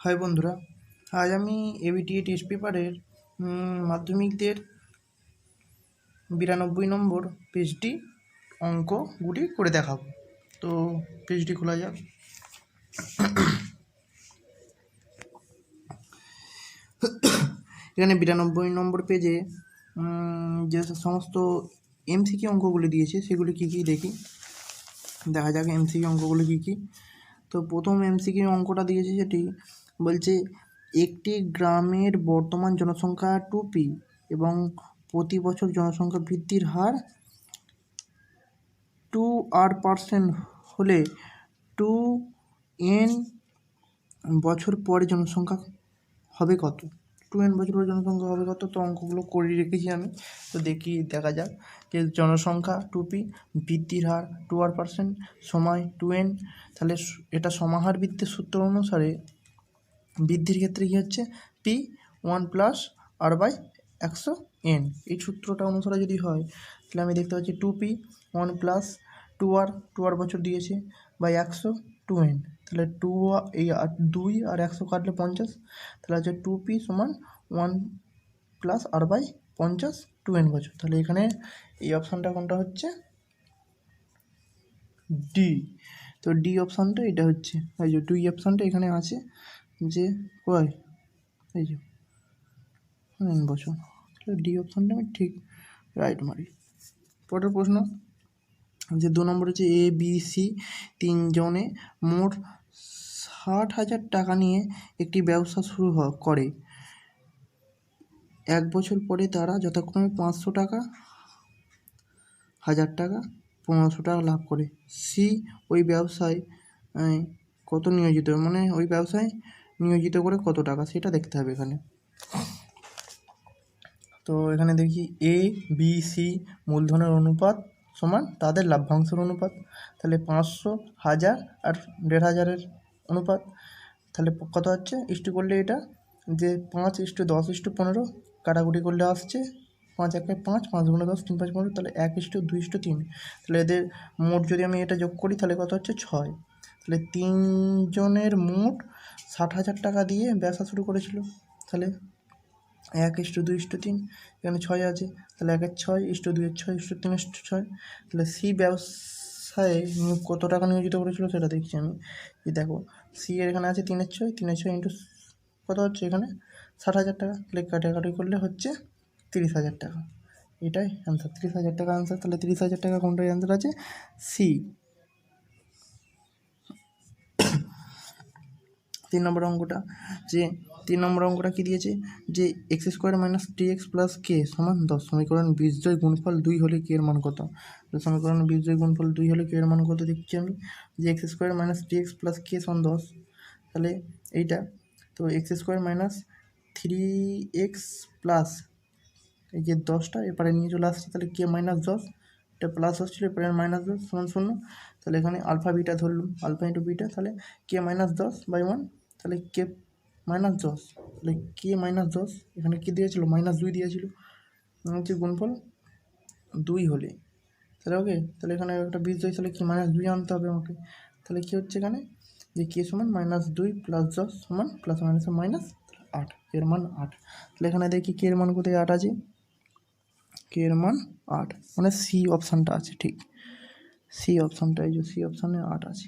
High বন্ধুরা, আজ আমি এবিটিএ টেস্ট পেপারের মাধ্যমিকদের 92 নম্বর পেজটি অঙ্কগুলি করে দেখাবো। তো পেজটি খোলা যাক। এখানে 92 নম্বর পেজে যে সমস্ত এমসিকিউ অঙ্কগুলি দিয়েছে সেগুলি কী কী দেখা যাক এমসিকিউ অঙ্কগুলি কী কী। তো প্রথম এমসিকিউ অঙ্কটা দিয়েছে, সেটি বলছে একটি গ্রামের বর্তমান জনসংখ্যা 2p এবং প্রতি বছর জনসংখ্যা বৃদ্ধির হার 2% হলে 2n বছর পরে জনসংখ্যা হবে কত? 2n বছর পরে জনসংখ্যা হবে কত? তো অঙ্কগুলো করে রেখেছি আমি। তো দেখা যাক যে জনসংখ্যা 2p, বৃদ্ধির হার 2% সময় 2n। তাহলে এটা সমাহার বৃদ্ধির সূত্র অনুসারে বৃদ্ধির ক্ষেত্রে কী হচ্ছে, p 1 + r/100n। এই সূত্রটা অনুসারে যদি হয় তাহলে আমি দেখতে পাচ্ছি 2p 1 + 2r বছর দিয়েছে বাই 100 2n। তাহলে 2 আর 100 কাটলে 50, তাহলে হচ্ছে 2p = 1 + r/50 2n বছর। তাহলে এখানে এই অপশানটা কোনটা হচ্ছে? ডি। তো ডি অপশানটা এটা হচ্ছে, এই যে 2 অপশানটা এখানে আছে যে কয়, এই যে 9 বছর। তাহলে ডি অপশানটা আমি ঠিক রাইট মারি। পরের প্রশ্ন যে 2 নম্বর হচ্ছে এ বি সি তিনজনে মোট 60,000 টাকা নিয়ে একটি ব্যবসা শুরু করে। 1 বছর পরে তারা যথাক্রমে 500 টাকা, 1000 টাকা, 1500 টাকা লাভ করে। সি ওই ব্যবসায় কত নিয়োজিত, মানে ওই ব্যবসায় নিয়োজিত করে কত টাকা, সেটা দেখতে হবে এখানে। তো এখানে দেখি এ বি সি মূলধনের অনুপাত সমান তাদের লাভ্যাংশের অনুপাত। তাহলে 500, 1000 আর 1500 অনুপাত। তাহলে কত হচ্ছে ইস্টু করলে এটা যে 5:10:15 কাটাকুটি করলে আসছে 5 × 5, 5 × 10, 3 × 5 = 15। তাহলে 1:2:3। তাহলে এদের মোট যদি আমি এটা যোগ করি তাহলে কত হচ্ছে 6। তাহলে তিনজনের মোট 60,000 টাকা দিয়ে ব্যবসা শুরু করেছিল। তাহলে 1:2:3, এখানে 6 আছে, তাহলে 1 × 6, 2 × 6, 3 × 6। তাহলে সি ব্যবসায় কত টাকা নিয়োজিত করেছিল সেটা দেখছি আমি। যে দেখো সি এর এখানে আছে 3 × 6, 3 × 6 ইন্টু কত হচ্ছে এখানে 60,000 টাকা। তাহলে কাটাকাটি করলে হচ্ছে 30,000 টাকা। এটাই অ্যান্সার, 30,000 টাকা অ্যান্সার। তাহলে 30,000 টাকা কোনটাই অ্যান্সার আছে? সি। 3 নম্বর অঙ্কটা যে 3 নম্বর অঙ্কটা কী দিয়েছে যে x² - 3x + k = 10। সমীকরণ বীজদ্বয় গুণফল 2 হলে k এর মান কত? সমীকরণ বীজদ্বয় গুণফল 2 হলে k এর মান কত দেখছি আমি, যে x² - 3x + k = 10। তাহলে এইটা তো x² - 3x প্লাস এই যে 10টা এপারে নিয়ে চলে আসছে, তাহলে k - 10, এটা প্লাস হচ্ছিল এপারে -10 = 0। তাহলে এখানে আলফা বিটা ধরলাম, আলফা ইন্টু বিটা, তাহলে k - 10/1, তাহলে k - 10, তাহলে k - 10 এখানে কী দিয়েছিল, -2 দিয়েছিল, হচ্ছে গুণফল 2 হলে তাহলে ওকে। তাহলে এখানে একটা বীজদ্বয়, তাহলে কি -2 আনতে হবে আমাকে। তাহলে কী হচ্ছে এখানে যে k = -2 + 10 = +−8, এর মান 8। তাহলে এখানে দেখি k এর মান কোথায় 8 আছে, k এর মান 8, মানে সি অপশানটা আছে ঠিক, সি অপশানটা, এই যে সি অপশানে 8 আছে।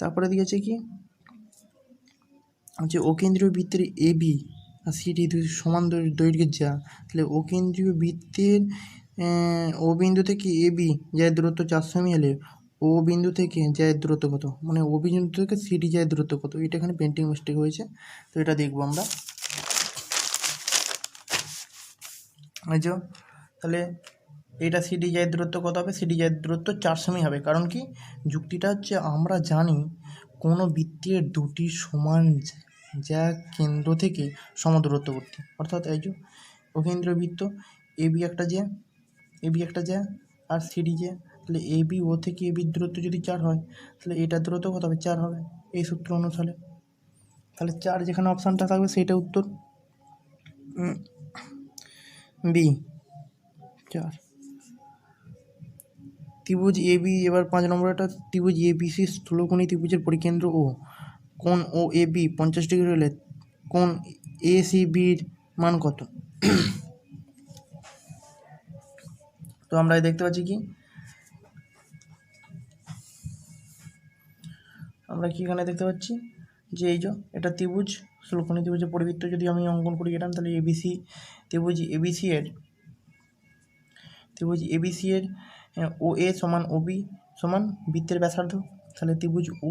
তারপরে দিয়েছে কি যে অকেন্দ্রীয় বৃত্তের এ বি আর সিডি দুই সমান দৈর্ঘ্যের যা। তাহলে অকেন্দ্রীয় বৃত্তের ও বিন্দু থেকে এ বি যায় দূরত্ব 400 মি হলে ও বিন্দু থেকে যায় দূরত্ব কত, মানে ও বিন্দু থেকে সিডি যায় দূরত্ব কত। এটা এখানে পেন্টিং মিস্টেক হয়েছে, তো এটা দেখবো আমরা। এই যে তাহলে এটা সিডি যায় দূরত্ব কত হবে, সিডি যায় দূরত্ব 400 মি হবে। কারণ কি, যুক্তিটা হচ্ছে আমরা জানি কোনো বৃত্তের দুটি সমান যা কেন্দ্র থেকে সমদূরত্ববর্তী, অর্থাৎ এই যে অকেন্দ্রীয় বৃত্ত এবি একটা জ্যা আর সিডি জ্যা। তাহলে এবি ও থেকে এবির দূরত্ব যদি 4 হয় তাহলে এটার দূরত্ব কত হবে, 4 হবে এই সূত্র অনুসারে। তাহলে 4 যেখানে অপশানটা থাকবে সেইটা উত্তর, বি 4। ত্রিভুজ এ বি, এবার 5 নম্বর একটা ত্রিভুজ এ বি সি স্থূলকোণী ত্রিভুজের পরিকেন্দ্র ও কোণ ও এ বি 50 ডিগ্রি হলে কোণ এ সি বির মান কত? তো আমরা দেখতে পাচ্ছি কি আমরা কি এখানে দেখতে পাচ্ছি যে এই যে এটা ত্রিভুজ ষোলকোণী ত্রিভুজের পরিবৃত্ত যদি আমি অঙ্কন করি এরকম, তাহলে এবিসি ত্রিভুজ এবিসি এর ও এ সমান ও বি সমান বৃত্তের ব্যাসার্ধ, তাহলে ত্রিভুজ ও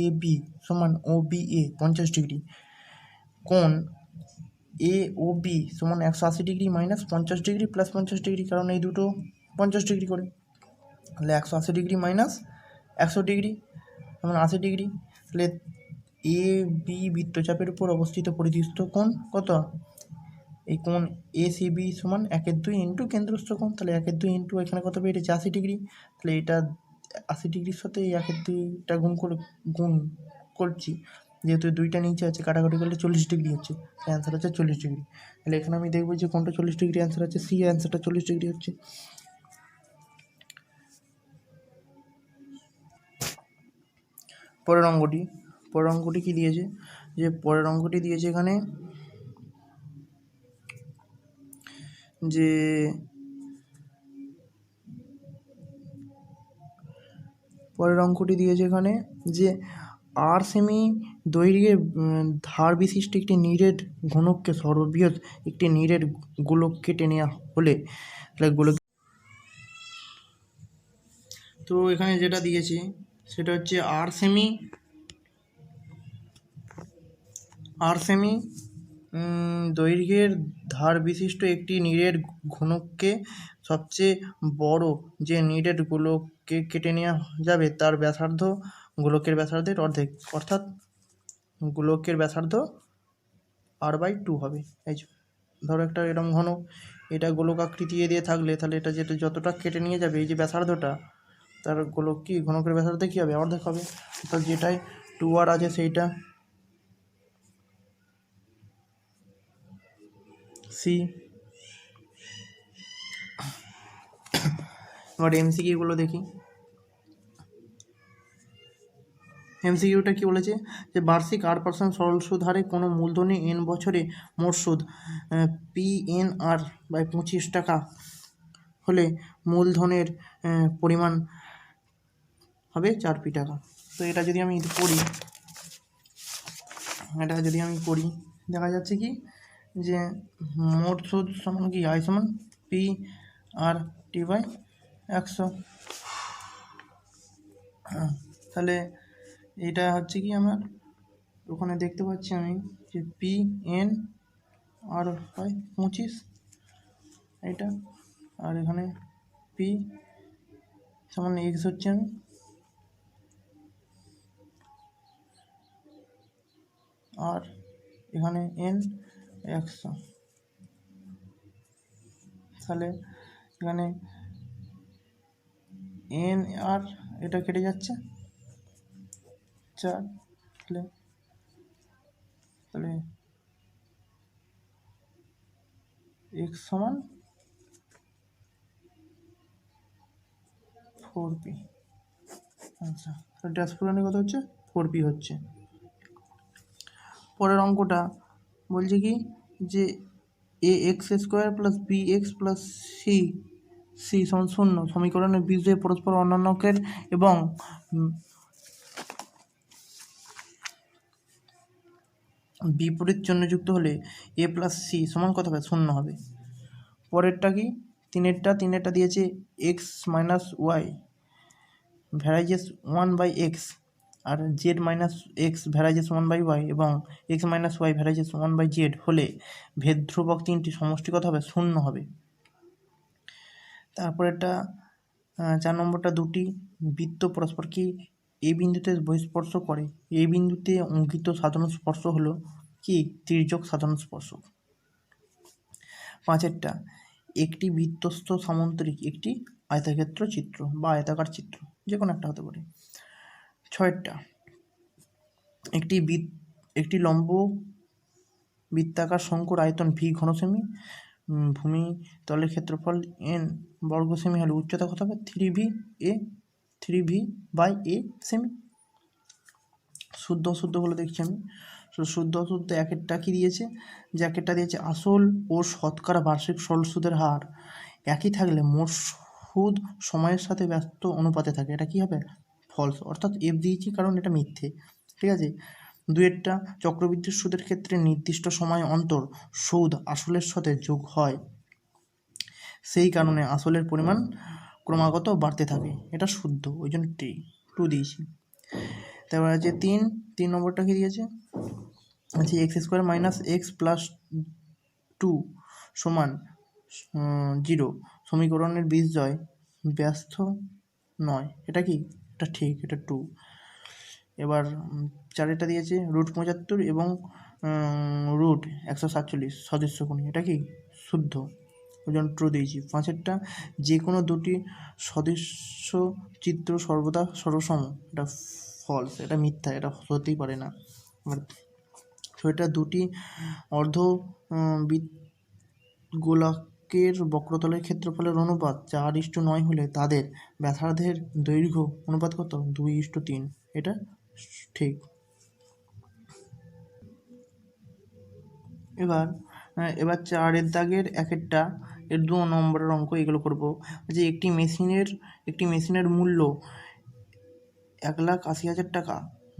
এ বি সমান ও বি এ 50 ডিগ্রি, কোণ এ ও বি সমান 180 degree minus 50 degree plus 50 degree, কারণ এই দুটো 50 ডিগ্রি করে, তাহলে 180 ডিগ্রি মাইনাস 100 ডিগ্রি সমান 80 ডিগ্রি। তাহলে এ বি বৃত্তচাপের উপর অবস্থিত পরিদৃষ্ট কোণ কত? এই কোণ এ সি বি সমান 1/2 ইন্টু কেন্দ্রস্থ কোণ, তাহলে 1/2 ইন্টু এখানে কত বেরিয়েছে 80 ডিগ্রি, তাহলে এটা 80 ডিগ্রির সাথে এই 1/2টা গুণ করছি, যেহেতু দুইটা নিচে আছে কাটাকাটি করলে 40 ডিগ্রি হচ্ছে, অ্যান্সার হচ্ছে 40 ডিগ্রি। তাহলে এখানে আমি দেখবো যে কোনটা 40 ডিগ্রি, অ্যান্সার হচ্ছে সি, অ্যান্সারটা 40 ডিগ্রি হচ্ছে। পরের অঙ্কটি কি দিয়েছে, যে পরের অঙ্কটি দিয়েছে এখানে যে যে 8 সেমি দৈর্ঘ্যের ধার বিশিষ্ট একটি নিরেট ঘনককে সর্ববৃহৎ একটি নিরেট গোলককে টেনে হলে, তাহলে গোলক, তো এখানে যেটা দিয়েছে সেটা হচ্ছে 8 সেমি দৈর্ঘ্যের ধার বিশিষ্ট একটি নিরেট ঘনককে সবচেয়ে বড় যে নিরেট গোলককে কেটে নেওয়া যাবে তার ব্যাসার্ধ গোলকের ব্যাসার্ধের অর্ধেক, অর্থাৎ গোলকের ব্যাসার্ধ r/2 হবে। এই যে ধরো একটা এরকম ঘনক, এটা গোলক আকৃতি দিয়ে থাকলে তাহলে এটা যেটা যতটা কেটে নিয়ে যাবে এই যে ব্যাসার্ধটা, তার গোলক কি ঘনকের ব্যাসার্ধ কী হবে? অর্ধেক হবে। অর্থাৎ যেটাই 2r আছে সেইটা সি। এবার এমসিকিউগুলো দেখি। এমসিকিউটা কি বলেছে, যে বার্ষিক 8% সরল সুদ হারে কোনো মূলধনে n বছরে মোট সুদ PNR/25 টাকা হলে মূলধনের পরিমাণ হবে 4p টাকা। তো এটা যদি আমি করি দেখা যাচ্ছে কি যে মোট সুদ সমান কি I সমান PRT/100। তাহলে এটা হচ্ছে কি আমার ওখানে দেখতে পাচ্ছি আমি যে PNR/25 এটা, আর এখানে P সমান x হচ্ছে আমি, আর এখানে n 100, তাহলে এখানে n আর এটা কেটে যাচ্ছে 4, তাহলে x সমান 4p। আচ্ছা, ড্যাশ পুরানি কত হচ্ছে 4p হচ্ছে। পরের অঙ্কটা বলছে কি যে ax² + bx + c সমান 0 সমীকরণের বীজদ্বয় পরস্পর অন্যান্যকের এবং বিপরীত চিহ্নযুক্ত হলে a + c সমান কত হবে? 0 হবে। পরেরটা কি তিনেরটা দিয়েছে x - y ভ্যারাইজেস 1/x আর z - x ভ্যারাইজেস 1/y এবং x - y ভ্যারাইজেস 1/z হলে ভেদ ধ্রুবক তিনটি সমষ্টি কত হবে? 0 হবে। তারপরেরটা 4 নম্বরটা দুটি বৃত্ত পরস্পর কি এই বিন্দুতে বহিঃস্পর্শ করে, এই বিন্দুতে অঙ্কিত সাধারণ স্পর্শ হলো কি তির্যক সাধারণ স্পর্শ। 5এরটা একটি বৃত্তস্থ সামান্তরিক একটি আয়তক্ষেত্র চিত্র বা আয়তাকার চিত্র, যে কোনো একটা হতে পারে। 6এরটা একটি লম্ব বৃত্তাকার শঙ্কুর আয়তন v ঘন সেমি, ভূমি তলের ক্ষেত্রফল n বর্গ সেমি হলে উচ্চতা কত হবে? 3v/a semi. শুদ্ধ অশুদ্ধগুলো দেখছি আমি। শুদ্ধ অশুদ্ধ একেরটা কী দিয়েছে, যে একেরটা দিয়েছে আসল ও শতকরা বার্ষিক সরল সুদের হার একই থাকলে মোট সুদ সময়ের সাথে ব্যস্ত অনুপাতে থাকে, এটা কী হবে, ফলস, অর্থাৎ এফ দিয়েছি কারণ এটা মিথ্যে। ঠিক আছে। দুয়েরটা চক্রবৃদ্ধি সুদের ক্ষেত্রে নির্দিষ্ট সময় অন্তর সুদ আসলের সাথে যোগ হয়, সেই কারণে আসলের পরিমাণ ক্রমাগত বাড়তে থাকে, এটা শুদ্ধ, ওই জন্য টু দিয়েছি। তারপর আছে তিন নম্বরটা কি দিয়েছে, আচ্ছা x square minus X plus 2 সমান 0 সমীকরণের বীজদ্বয় ব্যস্ত নয়, এটা কি, এটা ঠিক, এটা 2। এবার চারেরটা দিয়েছে √75 এবং √147 সদস্য কোণী, এটা কি শুদ্ধ, ওই জন্য ট্রু দিয়েছি। পাঁচেরটা যে কোনো দুটি সদস্য চিত্র সর্বদা সরসম, এটা ফলস, এটা মিথ্যা, এটা হতেই পারে না। এবার ছয়টা দুটি অর্ধ গোলকের বক্রতলের ক্ষেত্রফলের অনুপাত 4:9 হলে তাদের ব্যাসার্ধের দৈর্ঘ্য অনুপাত কত, 2:3, এটা ঠিক। এবার চারের দাগের একেরটা এর 2 নম্বরের অঙ্ক, এগুলো করব। যে একটি মেশিনের মূল্য 1,80,000 টাকা,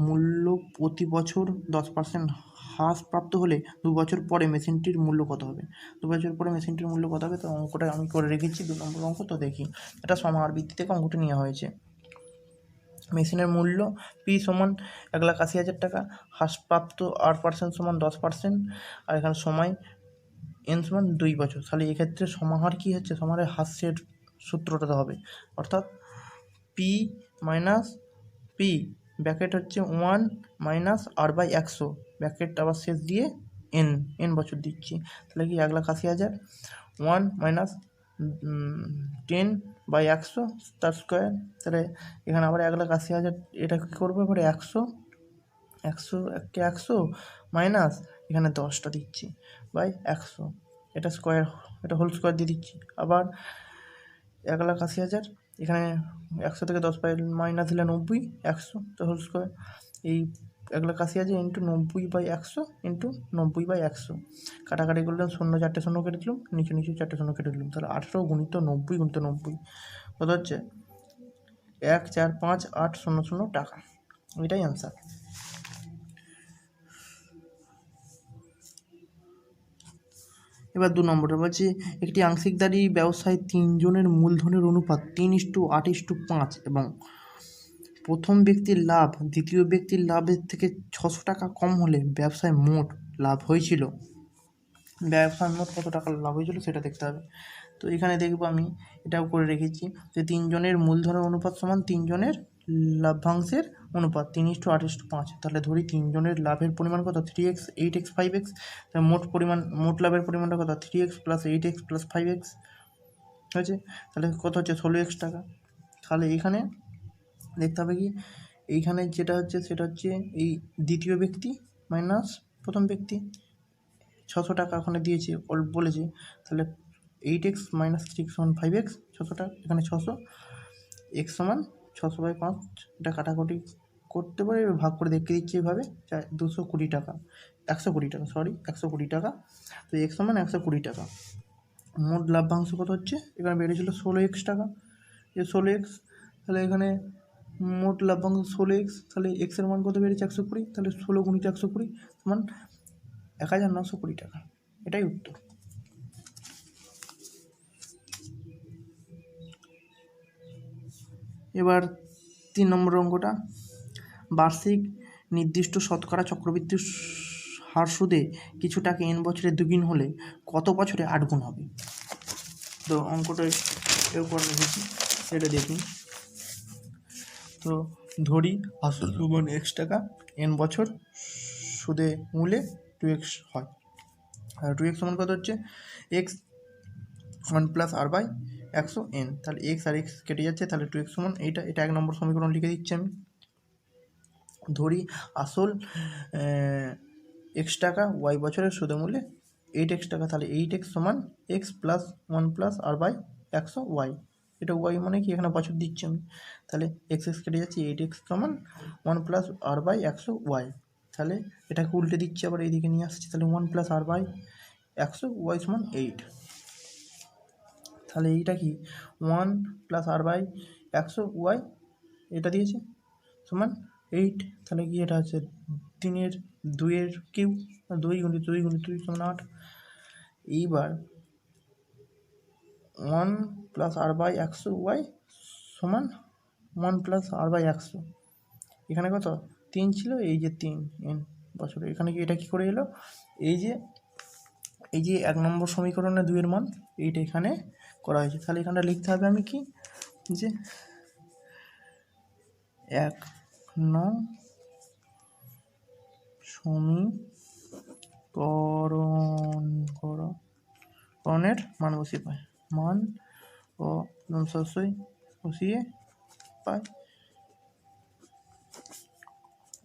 মূল্য প্রতি বছর 10% হ্রাসপ্রাপ্ত হলে 2 বছর পরে মেশিনটির মূল্য কত হবে? 2 বছর পরে মেশিনটির মূল্য কত হবে? তো অঙ্কটা আমি করে রেখেছি 2 নম্বর অঙ্ক, তো দেখি। এটা সমাহার ভিত্তি থেকে অঙ্কটা নেওয়া হয়েছে। মেশিনের মূল্য পি সমান 1,80,000 টাকা, হ্রাসপ্রাপ্ত 8% সমান 10%, আর এখানে সময় এন সমান 2 বছর। তাহলে এক্ষেত্রে সমাহার কী হচ্ছে, সমাহারের হ্রাসের সূত্রটা হবে, অর্থাৎ পি মাইনাস পি ব্র্যাকেট হচ্ছে 1 মাইনাস r/100 ব্র্যাকেট আবার শেষ দিয়ে এন বছর দিচ্ছি। তাহলে কি 1,80,000 1 মাইনাস 10/100 তার স্কোয়ার, তাহলে এখানে আবার 1,80,000, এটা কী করবো এবারে 100 মাইনাস এখানে 10টা দিচ্ছি বাই 100, এটা স্কোয়ার, এটা হোল স্কোয়ার দিয়ে দিচ্ছি। আবার 1,80,000 এখানে 100 থেকে 10 মাইনাস দিলে 90, 100 তো হোল স্কোয়ার, এই 1,80,000 ইন্টু 90/100 ইন্টু 90/100, কাটাকাটি করলাম, 0 4টে 0 কেটে দিলাম, নিচে 4টে 0 কেটে দিলাম, তাহলে 18 গুণিত 90 গুণিত 90 কত হচ্ছে 1,4,5,8,0,0 টাকা, এটাই অ্যান্সার। এবার 2 নম্বরটা বলছি একটি আংশিকদারি ব্যবসায় 3 জনের মূলধনের অনুপাত 3:8:5 এবং প্রথম ব্যক্তির লাভ দ্বিতীয় ব্যক্তির লাভের থেকে 600 টাকা কম হলে ব্যবসায় মোট লাভ হয়েছিল, ব্যবসায় মোট কত টাকা লাভ হয়েছিল সেটা দেখতে হবে। তো এখানে দেখবো আমি এটাও করে রেখেছি যে 3 জনের মূলধনের অনুপাত সমান 3 জনের লাভ্যাংশের অনুপাত 3:8:5, তাহলে ধরি 3 জনের লাভের পরিমাণ কত 3x 8x 5x, মোট লাভের পরিমাণটা কত 3x + 8x + 5x হয়েছে, তাহলে কত হচ্ছে 16x টাকা। তাহলে এখানে দেখতে হবে কি, এইখানে যেটা হচ্ছে সেটা হচ্ছে এই দ্বিতীয় ব্যক্তি মাইনাস প্রথম ব্যক্তি, 600 টাকা ওখানে দিয়েছে বলেছে, তাহলে 8x - 3x = 5x, 600 টাকা এখানে 600, x সমান 600/5, এটা কাটাকুটি করতে পারে, ভাগ করে দেখিয়ে দিচ্ছি এইভাবে, 220 টাকা 120 টাকা 120 টাকা, তো x সমান 120 টাকা। মোট লাভ্যাংশ কত হচ্ছে, এখানে বেড়েছিল 16x টাকা, যে 16x, তাহলে এখানে মোট লাভ্যাংশ 16x, তাহলে এক্সের মান কত বেড়েছে 120, তাহলে 16 × 120 সমান 1,920 টাকা, এটাই উত্তর। এবার 3 নম্বর অঙ্কটা, বার্ষিক নির্দিষ্ট শতকরা চক্রবৃদ্ধি হার সুদে কিছু টাকা n বছরে 2 গুণ হলে কত বছরে 8 গুণ হবে? তো অঙ্কটা এর উপর রেখেছি, এটা দেখুন। তো ধরি আসল সমান x টাকা, n বছর সুদে মূলে 2x হয়, আর 2x সমান কত হচ্ছে x 1 + r/100 n, তাহলে x আর x কেটে যাচ্ছে, তাহলে 2x সমান এটা 1 নম্বর সমীকরণ লিখে দিচ্ছি আমি। ধরি আসল x টাকা, y বছরের সুদে মূলে 8x টাকা, তাহলে 8x সমান x + 1 + r/100 y, এটা ওয়াই মানে কি এখানে বছর দিচ্ছি আমি, তাহলে এক্স এক্স কেটে যাচ্ছে, 8x সমান 1+r/100y। তাহলে এটাকে উল্টে দিচ্ছি, আবার এইদিকে নিয়ে আসছি, তাহলে 1+r/100y সমান 8। তাহলে এইটা কি 1+r/100y এটা দিয়েছে সমান 8। তাহলে কি এটা আছে 3-2 কিউব, 2 × 2 সমান 8। এইবার 1+r/100y সমান 1+r/100, এখানে কত 3 ছিল, এই যে 3n বছর, এখানে কি এটা কী করে এলো, এই যে 1 নম্বর সমীকরণে 2 এর মান এইটা এখানে করা হয়েছে। তাহলে এখানটা লিখতে হবে আমি কি, যে 1 নং সমীকরণের মান বসিয়ে পায়, মান ও সরাসরি বসিয়ে পায়,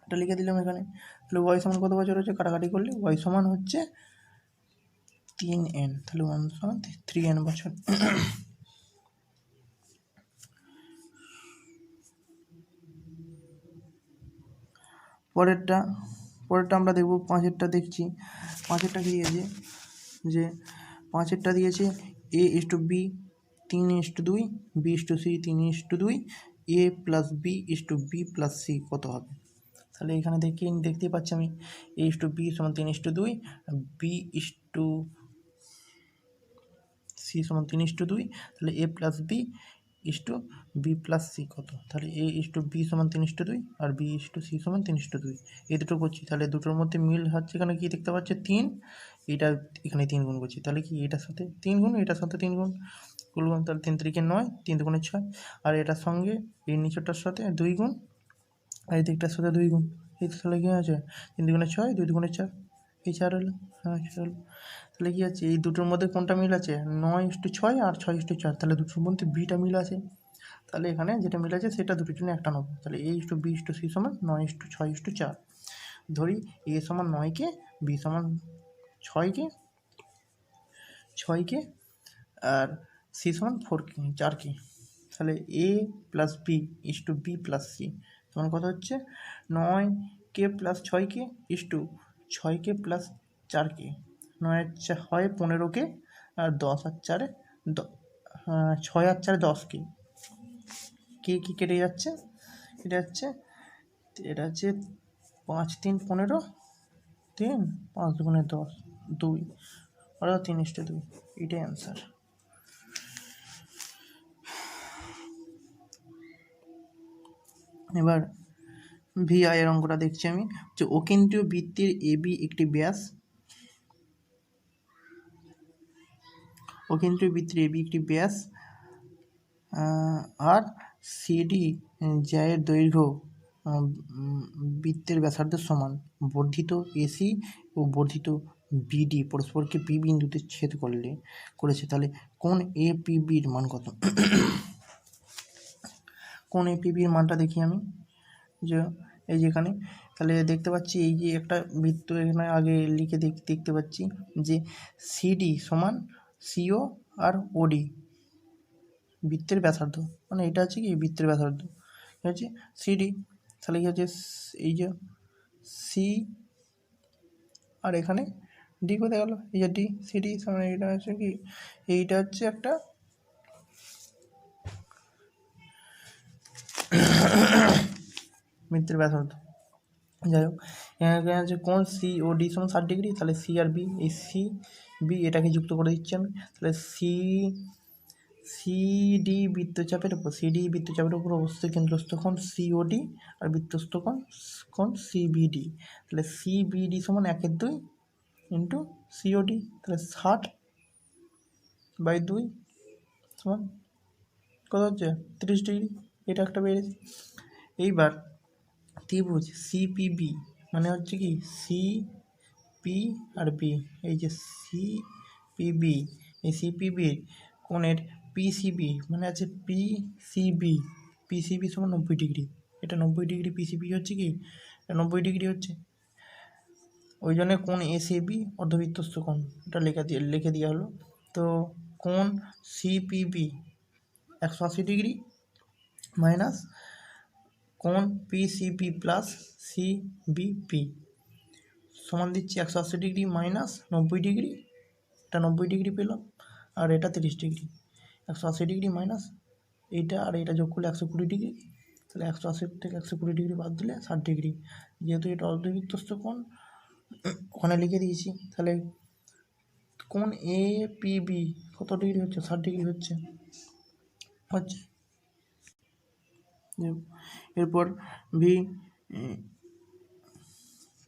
এটা লিখে দিলাম এখানে। তাহলে ওয়াই সমান কত বছর হচ্ছে, কাটাকাটি করলে ওয়াই সমান হচ্ছে 3n, তাহলে 1 সমান 3n বছর। পরেরটা আমরা দেখব, 5-এরটা দেখছি। 5-এরটা কী দিয়েছে, যে 5-এরটা দিয়েছে a/b 3:2, b/c 3:2, a + b/b + c কত হবে। তাহলে এখানে দেখতেই পাচ্ছি আমি a/b সমান 3:2, b/c সমান 3:2, তাহলে a + b/b + c কত। তাহলে a/b সমান 3:2 আর b/c সমান 3:2, এই দুটো করছি। তাহলে দুটোর মধ্যে মিল হচ্ছে, এখানে কি দেখতে পাচ্ছি 3, এটা এখানে 3 গুণ করছি, তাহলে কি এটার সাথে 3 গুণ, এটার সাথে 3 গুণ করলাম, তাহলে 3 × 9, 3 × 6, আর এটার সঙ্গে এই নিচেরটার সাথে 2 গুণ, আর এই দিকটার সাথে 2 গুণ, এই তো তাহলে কী আছে 3 × 6, 2 × 4, এই 4 হলো, হ্যাঁ 4 হলো। তাহলে কী আছে, এই দুটোর মধ্যে কোনটা মিল আছে, 9:6 আর 6:4, তাহলে দুটোর মধ্যে বিটা মিল আছে। তাহলে এখানে যেটা মিল আছে সেটা দুটোর জন্য একটা নেবো। তাহলে a/b/c সমান 9:6:4, ধরি a সমান 9কে, b সমান 6কে, আর c সমান 4কে। তাহলে a + b/b + c সমান কত হচ্ছে, 9কে + 6কে 6কে + 4কে, 9 হয় 15কে, আর 10 আর 4-এ 6 আর 4 10কে, কে কি কেটে যাচ্ছে, এটা হচ্ছে 5 × 3 = 15, 3 5 × 2 = 10, 2 অর্থাৎ 3:2, এটাই অ্যান্সার। এবার VI এর অঙ্কটা দেখছি আমি, যে অকেন্দ্রীয় বৃত্তের AB একটি ব্যাস, অকেন্দ্রীয় বৃত্তের AB একটি ব্যাস, আর CD জ্যায়ের দৈর্ঘ্য বৃত্তের ব্যাসার্ধের সমান, বর্ধিত AC ও বর্ধিত BD পরস্পরকে P বিন্দুতে ছেদ করেছে, তাহলে কোন APBর মান কত। কোন APBর মানটা দেখি আমি, যে এই যেখানে, তাহলে দেখতে পাচ্ছি এই যে একটা বৃত্ত এখানে আগে লিখে দেখতে পাচ্ছি, যে CD সমান CO আর OD বৃত্তের ব্যাসার্ধ, মানে এটা হচ্ছে কি বৃত্তের ব্যাসার্ধ, ঠিক আছে CD, তাহলে কি হচ্ছে এই যে C আর এখানে D কোথায় গেল, এই যে D CD সমান এটা হচ্ছে কি, এইটা হচ্ছে একটা বৃত্তের ব্যাসার্ধ। যাই হোক, এখানে আছে কোন COD সমান 60 ডিগ্রি, তাহলে C আর B, এই CB এটাকে যুক্ত করে দিচ্ছি আমি, তাহলে CD বৃত্তচাপের উপর অবস্থিত কেন্দ্রস্থ কোণ COD আর বৃত্তস্থ কোণ CBD, তাহলে CBD সমান 1/2 ইন্টু COD, তাহলে 60/2 সমান কত হচ্ছে 30 ডিগ্রি, এটা একটা বেড়েছে। এইবার ত্রিভুজ CPB মানে হচ্ছে কি CP আর B, এই যে CPB, এই CPBর কোণের PCB মানে আছে PCB সমান 90 ডিগ্রি, এটা 90 ডিগ্রি PCB হচ্ছে কি, এটা 90 ডিগ্রি হচ্ছে, ওই জন্য কোণ ACB অর্ধবৃত্তস্থ কোণ, এটা লিখে দেওয়া হলো। তো কোণ CPB 180 ডিগ্রি মাইনাস কোণ পিসিপি প্লাস সিবিপি সমান দিচ্ছি 180 ডিগ্রি মাইনাস 90 ডিগ্রি, এটা 90 ডিগ্রি পেলাম, আর এটা 30 ডিগ্রি। 180 ডিগ্রি মাইনাস এইটা আর এটা যোগ করলে 120 ডিগ্রি, তাহলে 180 থেকে 120 ডিগ্রি বাদ দিলে 60 ডিগ্রি। যেহেতু এটা অর্ধবৃত্তস্থ কোণ ওখানে লিখে দিয়েছি, তাহলে কোণ এ পি বি কত ডিগ্রি হচ্ছে? 60 ডিগ্রি হচ্ছে। এরপর ভি,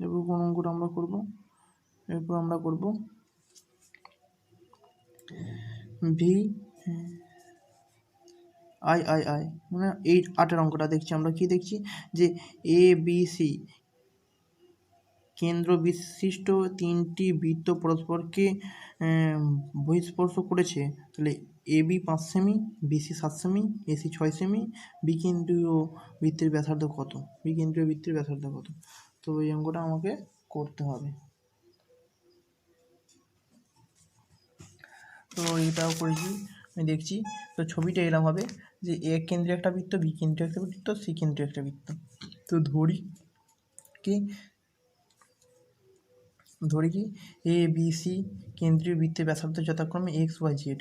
এরপর কোন অঙ্কটা আমরা করব? এরপর আমরা করব ভি আই আই আই মানে 8 অঙ্কটা দেখছি আমরা। কি দেখছি? যে এ বি সি কেন্দ্র বিশিষ্ট তিনটি বৃত্ত পরস্পরকে বহিঃস্পর্শ করেছে। তাহলে এ বি 5 সেমি, বিসি 7 সেমি, এসি 6 সেমি, বি কেন্দ্রীয় বৃত্তের ব্যাসার্ধ কত? বি কেন্দ্রীয় বৃত্তের ব্যাসার্ধ কত? তো এই অঙ্কটা আমাকে করতে হবে। তো এটাও করেছি আমি দেখছি। তো ছবিটা এরকম হবে যে এ কেন্দ্রীয় একটা বৃত্ত, বি কেন্দ্রীয় একটা বৃত্ত, সি কেন্দ্রীয় একটা বৃত্ত। তো ধরি কি এ বি সি কেন্দ্রীয় বৃত্তের ব্যাসার্ধ যথাক্রমে এক্স ওয়াই জেড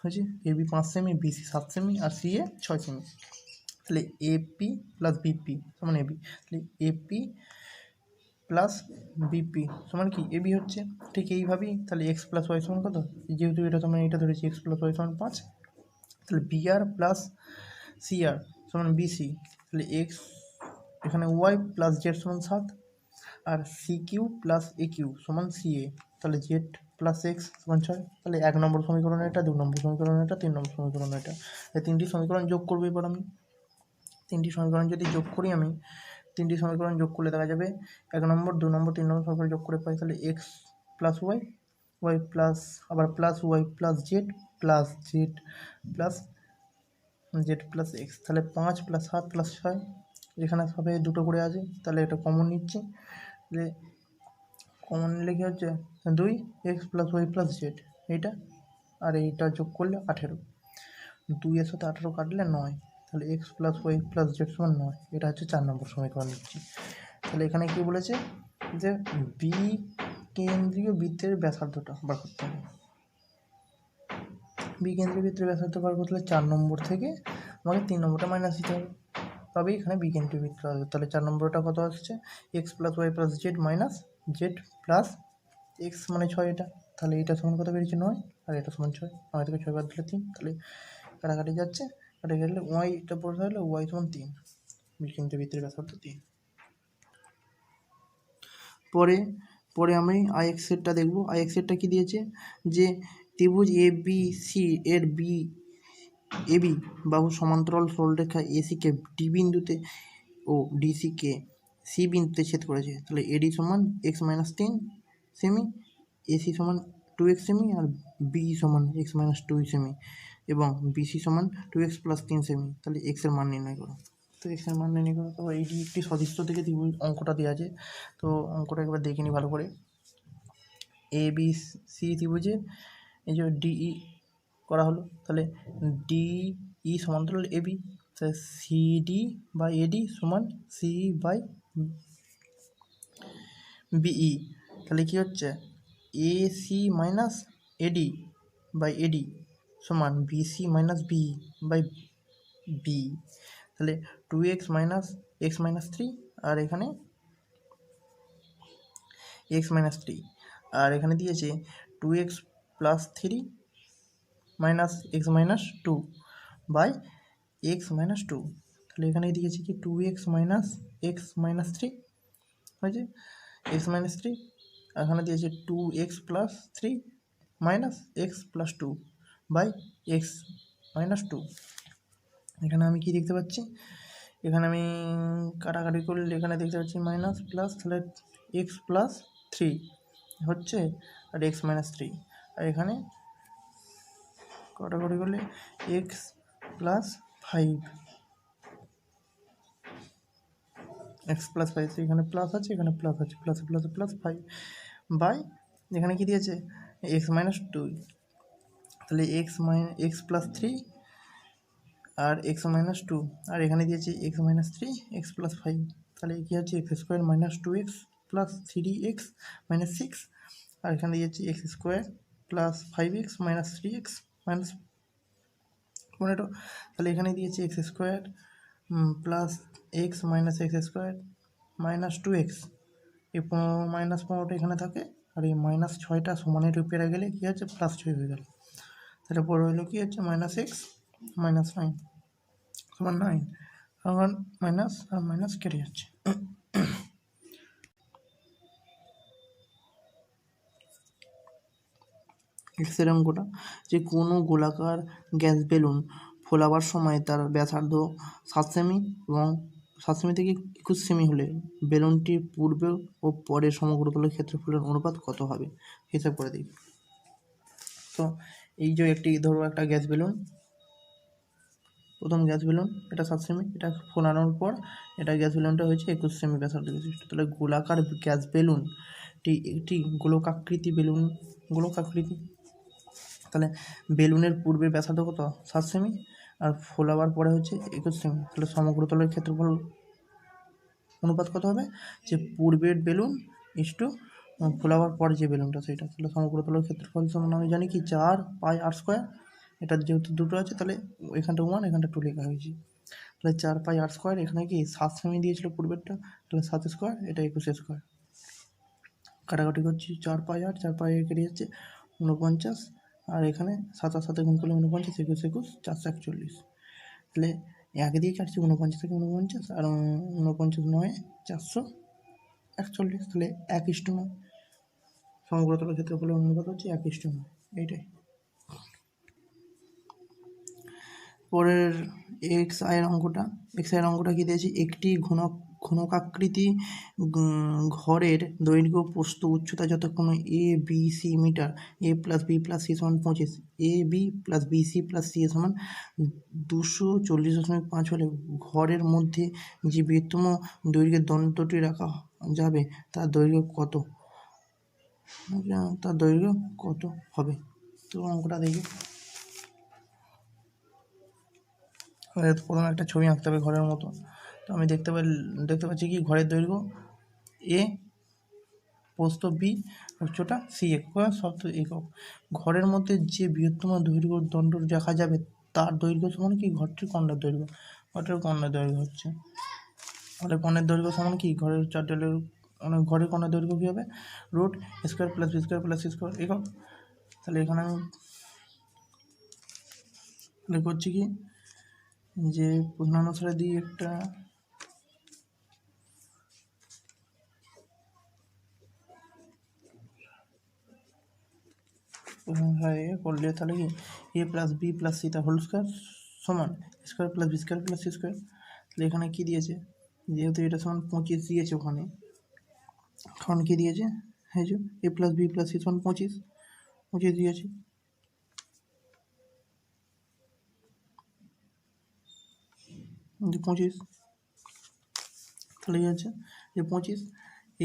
হয়েছে। এ বি 5 সেমি, বিসি 7 সেমি আর সি এ 6 সেমি। তাহলে এপি প্লাস বিপি সমান এবি। তাহলে এপি প্লাস বিপি সমান কি? এবি হচ্ছে। ঠিক এইভাবেই তাহলে এক্স প্লাস ওয়াই সমান কত? যেহেতু এটা তোমরা এটা ধরেছি এক্স প্লাস ওয়াই সমান 5, তাহলে বিআর প্লাস সিআর সমান বিসি। তাহলে এক্স এখানে ওয়াই প্লাস জেড সমান 7, আর সি কিউ প্লাস এ কিউ সমান সি এ। তাহলে জেড প্লাস এক্স সমান 6। তাহলে 1 নম্বর সমীকরণ এটা, 2 নম্বর সমীকরণ এটা, 3 নম্বর সমীকরণ এটা। এই তিনটি সমীকরণ যোগ করবো। এবার আমি তিনটি সমীকরণ যদি যোগ করি, আমি তিনটি সমীকরণ যোগ করলে দেখা যাবে 1 নম্বর, 2 নম্বর, 3 নম্বর সমীকরণ যোগ করে পাই। তাহলে x plus y, y plus আবার plus Y plus z plus z plus z plus x. তাহলে 5 প্লাস 7 প্লাস 6, এখানে সবে দুটো করে আছে, তাহলে এটা কমন নিচ্ছি। যে কমন নিলে কী হচ্ছে? 2 X plus Y plus Z এইটা, আর এইটা যোগ করলে 18। 2 এর সাথে 18 কাটলে 9, তাহলে x plus Y plus Z সমান 9। এটা হচ্ছে 4 নম্বর সমীকরণ নিচ্ছি। তাহলে এখানে কী বলেছে? যে বি কেন্দ্রীয় বৃত্তের ব্যাসার্ধটা বার করতে হবে। বি কেন্দ্রীয় বৃত্তের ব্যাসার্ধ বার করতে হলে 4 নম্বর থেকে আমাকে 3 নম্বরটা মাইনাস দিতে হবে, তবেই এখানে বি কেন্দ্রীয় বৃত্ত আসবে। তাহলে 4 নম্বরটা কত আসছে? X plus Y plus Z minus Z plus X মানে 6 এটা। তাহলে এটা সমান কত বেরিয়েছে? 9, আর এটা সমান 6। 9 থেকে 6 বাদ দিলে 3, তাহলে কাটাকাটি যাচ্ছে, কাটে গেলে ওয়াইটা পড়ে থাকলে ওয়াই সমান 3, বি কেন্দ্রীয় বৃত্তের ব্যাসার্ধ 3। পরে আমি আই এক্স সেটটা দেখব। আই এক্স সেটটা কী দিয়েছে? যে ত্রিভুজ এ বি সি এর এবি বাহু সমান্তরাল সরলরেখা এসিকে ডি বিন্দুতে ও ডিসিকে সি বিন্দুতে ছেদ করেছে। তাহলে এডি সমান এক্স মাইনাস 3 সেমি, এসি সমান 2x সেমি, আর বি সমান এক্স মাইনাস 2 সেমি, এবং বিসি সমান 2x প্লাস 3 সেমি। তাহলে এক্সের মান নির্ণয় করো। তো এক্সের মান নির্ণয় করো। তো এইটি একটি সদৃশ্য থেকে ত্রিভুজ অঙ্কটা দেওয়া আছে। তো অঙ্কটা একবার দেখে নিই ভালো করে। এ বি সি ত্রিভুজে এই যে ডিই করা হলো, তাহলে ডিই সমান্তরাল এবি, তাহলে সিডি বাই এডি সমান সি বাই বিই। তাহলে কী হচ্ছে? AC minus AD by AD সমান BC minus BE by B. তাহলে 2x মাইনাস এক্স মাইনাস 3, আর এখানে এক্স মাইনাস 3, আর এখানে দিয়েছে 2x plus 3 minus X minus 2 by X minus 2। তাহলে এখানে দিয়েছে কি 2x মাইনাস এক্স মাইনাস 3 হয়েছে এক্স মাইনাস 3, আর এখানে দিয়েছে 2x plus 3 minus X plus 2 by X minus 2। এখানে আমি কি দেখতে পাচ্ছি? এখানে আমি কাটাকাটি করলে এখানে দেখতে পাচ্ছি মাইনাস প্লাস, তাহলে এক্স প্লাস 3 হচ্ছে আর এক্স মাইনাস 3, আর এখানে কাটাকাটি করলে এক্স প্লাস 5, এক্স প্লাস 5, এখানে প্লাস আছে, এখানে প্লাস আছে, প্লাস প্লাস প্লাস 5 বাই এখানে কি দিয়েছে? X minus 2। তাহলে এক্স প্লাস 3 আর এক্স মাইনাস টু, আর এখানে দিয়েছি x minus three x plus five, তাহলে কী হচ্ছে x square minus two x plus three x minus six, আর এখানে দিয়েছি x square plus five x minus three x minus 15, তাহলে এখানে দিয়েছি x square plus x minus x square minus two x, এই মাইনাস 15টা এখানে থাকে, আর এই মাইনাস 6টা সমানের পেরে গেলে কী হচ্ছে প্লাস 6 হয়ে গেল, তাহলে পরে হলো কী হচ্ছে মাইনাস এক্স মাইনাস 9 সমান 9, এখন মাইনাস আর মাইনাস কেটে যাচ্ছে। এক্সের অঙ্কটা যে কোনো গোলাকার গ্যাস বেলুন ফোলাবার সময় তার ব্যাসার্ধ 7 সেমি এবং 7 সেমি থেকে 21 সেমি হলে বেলুনটির পূর্বে ও পরের সমগ্রতলের ক্ষেত্রফলের অনুপাত কত হবে হিসাব করে দিই। তো এই যে একটি ধরো একটা গ্যাস বেলুন, প্রথম গ্যাস বেলুন এটা 7 সেমি, এটা ফোলানোর পর এটা গ্যাস বেলুনটা হয়েছে 21 সেমি ব্যাসার্ধ বিশিষ্ট, তাহলে গোলাকার গ্যাস বেলুনটি একটি গোলকাকৃতি বেলুন, গোলকাকৃতি, তাহলে বেলুনের পূর্বের ব্যাসার্ধ কত 7 সেমি আর ফোলাবার পরে হচ্ছে 21 সেমি, তাহলে সমগ্রতলের ক্ষেত্রফল অনুপাত কত হবে যে পূর্বের বেলুন ইস্টু ফোলাবার পরে যে বেলুনটা সেটা, তাহলে সমগ্রতলের ক্ষেত্রফল সমান আমি জানি কি 4 পাই আর স্কোয়ার, এটা যেহেতু দুটো আছে তাহলে এখানটা 1 এখানটা 2 লেখা হয়েছে, তাহলে 4 পাই আর স্কোয়ার, এখানে কি 7 সেমি দিয়েছিল পূর্বেরটা, তাহলে 7 স্কোয়ার, এটা 21 স্কোয়ার, কাটাকাটি করছি 4 পাই আর 4 পাই কেটে যাচ্ছে 49, আর এখানে 7 আর 7 গুণ করলে 49, 21 21 441, তাহলে এক দিয়ে কাটছি 49 থেকে 49, আর 49 9 441, তাহলে 1:9 সমগ্রতলের ক্ষেত্রফলের অনুপাত হচ্ছে 1:9, এইটাই। পরের এক্স আয়ের অঙ্কটা কী দিয়েছি, একটি ঘনকাকৃতি ঘরের দৈর্ঘ্য প্রস্থ উচ্চতা যতক্ষণ A B C metre, A plus B plus C সমান 25, A B plus B C plus C সমান 240.5 হলে ঘরের মধ্যে যে বৃহত্তম দৈর্ঘ্যের দণ্ডটি রাখা যাবে তার দৈর্ঘ্য কত হবে। তো অঙ্কটা দেখি, প্রথমে একটা ছবি আঁকতে হবে ঘরের মতো, তো আমি দেখতে পাচ্ছি কি ঘরের দৈর্ঘ্য এ, প্রস্থ বি, উচ্চতা সি, শব্দ একক, ঘরের মধ্যে যে বৃহত্তম দৈর্ঘ্য দণ্ড রাখা যাবে তার দৈর্ঘ্য সমান কি ঘরটির কর্ণের দৈর্ঘ্য, ঘরটির কর্ণের দৈর্ঘ্য হচ্ছে, তাহলে কর্ণের দৈর্ঘ্য সমান কি ঘরের ঘরের কর্ণের দৈর্ঘ্য কী হবে root square plus B square plus C square একক, তাহলে এখানে আমি করছি কি যে প্রধানুসারে দিই একটা করলে, তাহলে কি A plus B plus C তার হোল স্কোয়ার সমান square plus B square plus C square, তাহলে এখানে কী দিয়েছে যেহেতু এটা সমান 25 দিয়েছে, ওখানে কী দিয়েছে এই যে এ প্লাস বি প্লাস সি সমান 25 দিয়েছে, যে 25, তাহলে কী হচ্ছে যে 25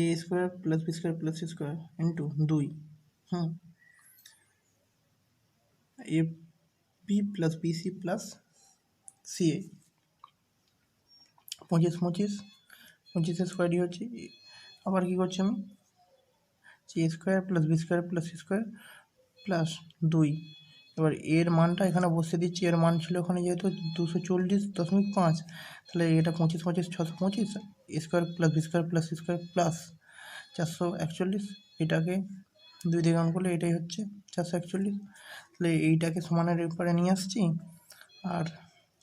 A square plus B square plus C square into 2 A B plus B C plus C A, 25 স্কোয়ারই হচ্ছে, আবার কী করছি আমি যে A square plus B square plus C square plus 2, এবার এর মানটা এখানে বসে দিচ্ছি, এর মান ছিল ওখানে যেহেতু 240.5, তাহলে এটা 25 625, square plus B square plus C square plus 441, এটাকে 2 দিয়ে গুণ করলে এটাই হচ্ছে 441, তাহলে এইটাকে সমানের উপরে নিয়ে আসছি, আর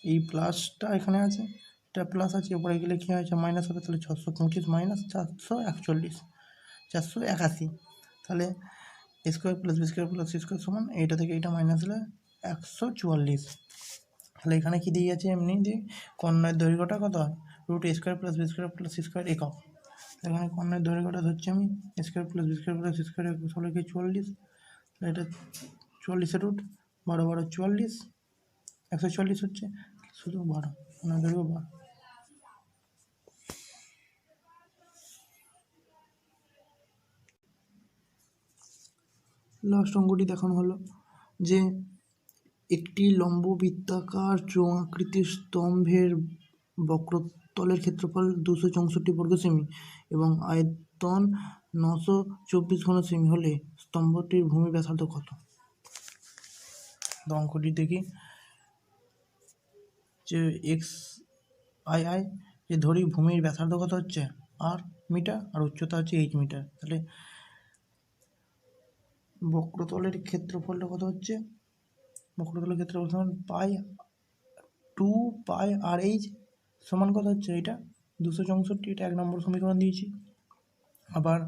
এই প্লাসটা এখানে আছে, এটা প্লাস আছে, উপরে গেলে কী হয়েছে মাইনাস হবে, তাহলে 625 মাইনাস 441 481, তাহলে square plus B square plus C square সমান এইটা থেকে এইটা মাইনাস হলে 144, তাহলে এখানে কী দিয়ে আছে এমনি যে কর্ণের দৈর্ঘ্যটা কত হয় root square plus B square plus C square একক, এখানে কর্ণের দৈর্ঘ্যটা ধরছি আমি square plus B square plus C square একক হলে কি 40, তাহলে এটা 40 রুট 12 12 44, 144 হচ্ছে শুধু 12, কর্ণের দৈর্ঘ্য 12। লাস্ট অঙ্কটি দেখানো হলো যে একটি লম্ব বৃত্তাকার চোঙাকৃতির স্তম্ভের বক্রতলের ক্ষেত্রফল 264 বর্গ সেমি এবং আয়তন 924 ঘন সেমি হলে স্তম্ভটির ভূমি ব্যাসার্ধ কত? তো অঙ্কটি দেখি যে এক্স আই আই যে ধরি ভূমির ব্যাসার্ধ কত হচ্ছে আর মিটার আর উচ্চতা হচ্ছে 8 মিটার। তাহলে বক্রতলের ক্ষেত্রফলটা কত হচ্ছে? বক্রতলের ক্ষেত্রফল সমান পাই 2 পাই আর এইচ সমান কত হচ্ছে? এটা 264, এটা 1 নম্বর সমীকরণ দিয়েছি। আবার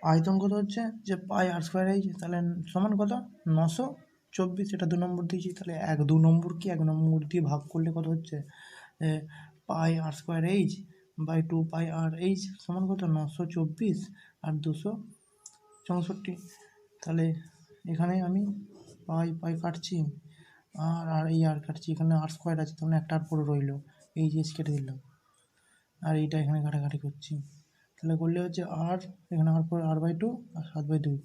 আয়তন কত হচ্ছে? যে পাই আর স্কোয়ার এইচ, তাহলে সমান কত? 924, এটা 2 নম্বর দিয়েছি। তাহলে 2 নম্বর কি 1 নম্বর দিয়ে ভাগ করলে কত হচ্ছে? Pi r square h by 2 pi r h সমান কত? 924 আর 264। তাহলে এখানে আমি পাই পাই কাটছি আর এই আর কাটছি, এখানে আর স্কোয়ার আছে, তখন একটা আর পরে রইলো, এই যে কেটে দিলাম আর এইটা এখানে কাটাকাটি করছি। তাহলে করলে হচ্ছে আর এখানে আর পরে r/2 আর 7/2।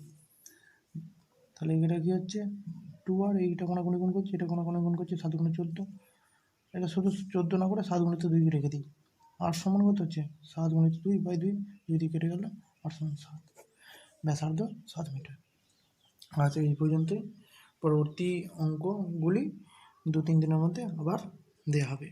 তাহলে এটা কী হচ্ছে? 2 আর এইটা কোনাকুনি গুণ করছি, এটা কোনাকুনি গুণ করছি, 7 গুণে 14। এটা শুধু 14 না করে 7 গুণিত 2 রেখে দিই। আর সমান কত হচ্ছে? 7 গুণিত 2/2, 2 দিয়ে কেটে গেল, আর সমান 7, ব্যাসার্ধ 7 মিটার। আচ্ছা, এই পর্যন্তই। পরবর্তী অঙ্কগুলি 2-3 দিনের মধ্যে আবার দেওয়া হবে।